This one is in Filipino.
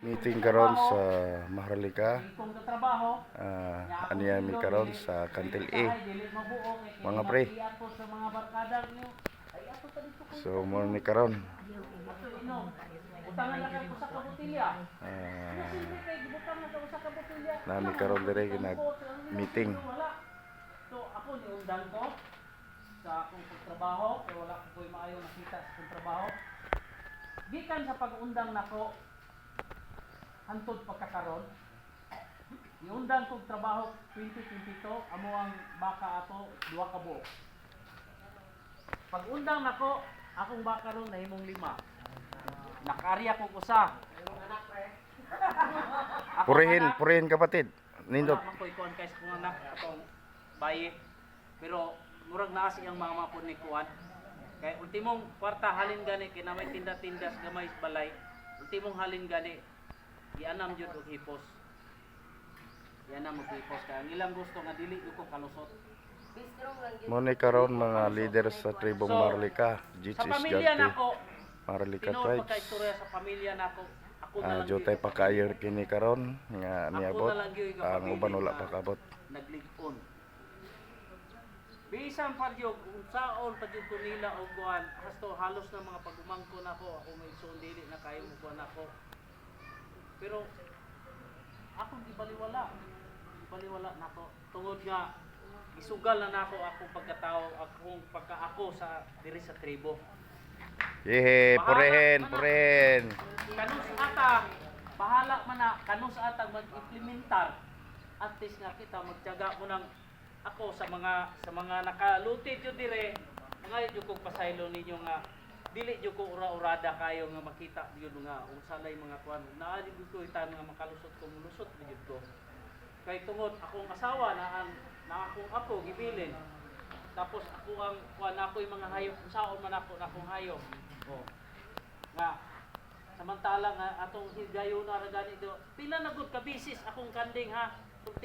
Meeting karon sa Maharlika. Kung trabaho, Aniya mi karon sa Kantil A. Mga pre. So mo ni karon. Nami karon dire nag meeting. So ako ni undan ko sa akong pagtrabaho, kay wala ko maayo nakita sa akong trabaho. Gikan sa pag-undang nako hantod pagkakaron, iundan kong trabaho 2022, amo ang baka ato 2 ka buok. Pag-undang nako, akong baka ron nahimong 5. Nakarya kong usa. Purihin kapatid. Nindot. Wala man ko'y kuhan kay sa kong anak, atong bayi. Pero murag naa siyang mama po ni kuhan. Kay ultimong kwarta halin gani kinamay tinda-tindas gamay sa balay. Ultimong halin gani gianam jud og hipos. Gianam og hipos kay ang ilang gusto nga dili jud ko kalusot. Mo ni karon mga leader sa tribong Maharlika, Sa pamilya Jati. nako, Maharlika tinuod tribes. pagkaistorya sa pamilya nako. Ako na lang Jutay pa kayo kini karon nga niabot. Ako na lang gyud nga Ang uban wala pa kabot. naglig-on. Bisan pa jud unsaon pa jud ko nila og kuan, hasto halos na mga pagumangko nako, ako may dili na kayo mo kuan ako. Pero ako di baliwala. Baliwala nako. Tungod nga isugal na nako akong pagkatao, akong pagkaako sa diri sa tribo. Purihin. Kanus ata, bahala man na kanus ata mag-implementar. At least nga kita magtiyaga mo ng ako sa mga nakaluti jud dire, mga jud kog pasaylo ninyo nga dili jud ko ura-urada kayo nga makita jud nga unsalay mga kuan. Naa jud ko itan nga makalusot ko mulusot jud ko. Kay tungod akong asawa na akong apo gibilin. Tapos ako ang kuan ako'y mga hayop, unsaon man ako na akong hayop. Oh. Nga samantala nga atong higayon na ra gani do. Pila na gud ka bisis akong kanding ha.